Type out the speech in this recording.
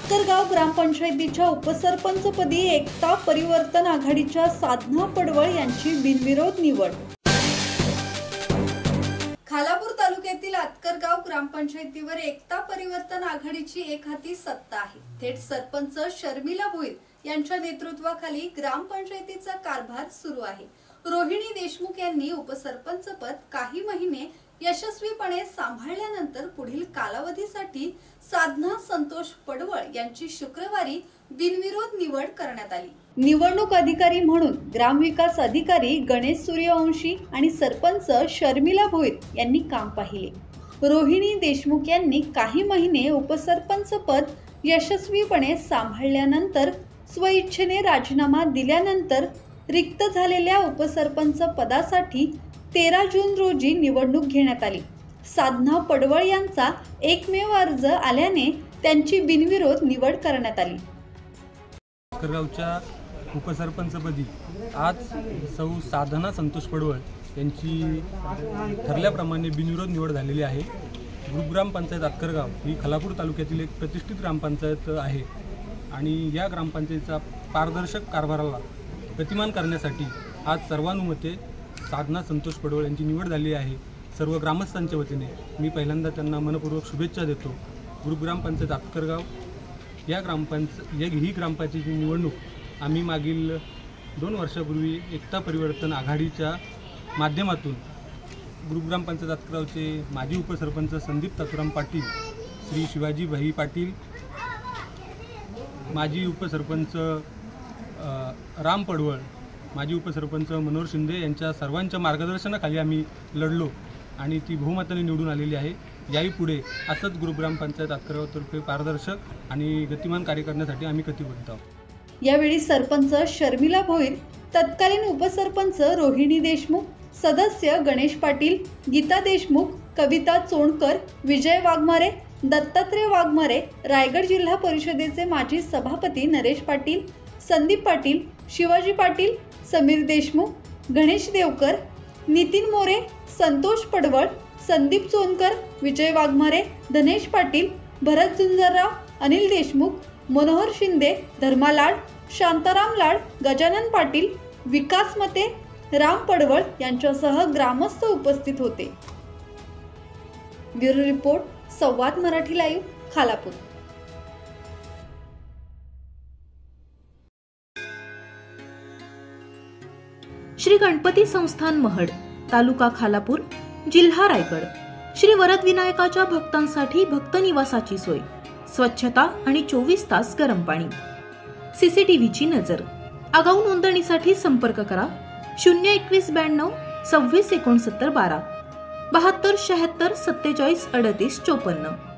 आतकरगाव ग्रामपंचायतीच्या उपसरपंचपदी एकता परिवर्तन आघाडीच्या साधना पडवळ यांची बिनविरोध निवड। खालापूर तालुक्यातील आतकरगाव ग्रामपंचायतीवर एकता परिवर्तन आघाडीची एकहाती सत्ता आहे। थेट सरपंच शर्मिला भोईर यांच्या नेतृत्वाखाली ग्रामपंचायतीचा कारभार सुरू आहे। रोहिणी देशमुख यांनी उपसरपंच पद काही महिने यशस्वीपणे सांभाळल्यानंतर पुढील कालावधीसाठी साधना संतोष पडवळ यांची शुक्रवारी बिनविरोध निवड करण्यात आली। निवडणूक अधिकारी म्हणून ग्रामविकास अधिकारी गणेश सूर्यवंशी आणि सरपंच शर्मिला भोईर यांनी काम पाहिले। रोहिणी देशमुख यांनी काही महिने उपसरपंच पद यशस्वीपणे सांभाळल्यानंतर स्वइच्छेने राजीनामा दिल्यानंतर रिक्त झालेल्या उपसरपंच पदासाठी 13 जून रोजी निवडणूक घेण्यात आली। साधना पडवळ यांचा एकमेव अर्ज आल्याने त्यांची बिनविरोध निवड करण्यात आली। आतकरगावच्या उपसरपंचपदी आज सौ साधना संतोष पडवळ यांची ठरल्याप्रमाणे बिनविरोध निवड झालेली आहे। ग्रामपंचायत आतकरगाव ही खालापूर तालुक्यातील एक प्रतिष्ठित ग्रामपंचायत आहे आणि या ग्रामपंचायतीचा पारदर्शक कारभाराला गतिमान करण्यासाठी आज सर्वानुमते साधना संतोष पडवळ यांची निवड झाली आहे। सर्व ग्रामस्थांच्या वतीने मी पहिल्यांदा त्यांना मनपूर्वक शुभेच्छा देतो। ग्रामपंचायत आतकरगाव या ही ग्रामपंचायतीची निवडणूक आम्ही मागील 2 वर्षापूर्वी एकता परिवर्तन आघाडीच्या माध्यमातून ग्रामपंचायत आतकरगावचे माजी उपसरपंच संदीप तातुराम पाटील, श्री शिवाजी भाई पाटील, माजी उपसरपंच राम पडवळ, माजी उपसरपंच मनोहर शिंदे यांच्या सर्वांच्या मार्गदर्शनाखाली आम्ही लढलो आणि ती बहुमताने निवडून आलेली आहे। याही पुढे असंच ग्रामपंचायत आतकरगावतर्फे पारदर्शक आणि गतिमान कार्य करण्यासाठी आम्ही कटिबद्ध आहोत। यावेळी सरपंच शर्मिला भोईर, तत्कालीन उपसरपंच रोहिणी देशमुख, सदस्य गणेश पाटील, गीता देशमुख, कविता चोणकर, विजय वाघमारे, दत्तात्रय वाघमारे, रायगड जिल्हा परिषदेचे माजी सभापती नरेश पाटील, संदीप पाटील, शिवाजी पाटील, समीर देशमुख, गणेश देवकर, नितीन मोरे, संतोष पडवळ, संदीप चोणकर, विजय वाघमारे, धनेश पाटील, भरत झुंजरराव, अनिल देशमुख, मनोहर शिंदे, धर्मा लाड, शांताराम लाड, गजानन पाटील, विकास मते, राम पडवळ यांच्यासह ग्रामस्थ उपस्थित होते। ब्युरो रिपोर्ट, संवाद मराठी लाईव्ह, खालापूर। श्री गणपती संस्थान महड, तालुका खालापूर, जिल्हा रायगड। श्री वरद विनायकाच्या भक्तांसाठी भक्त निवासाची सोय, स्वच्छता आणि 24 तास गरम पाणी, सीसीटीव्हीची नजर। आगाऊ नोंदणीसाठी संपर्क करा 02192 26 69 12 72 76 47 38 54।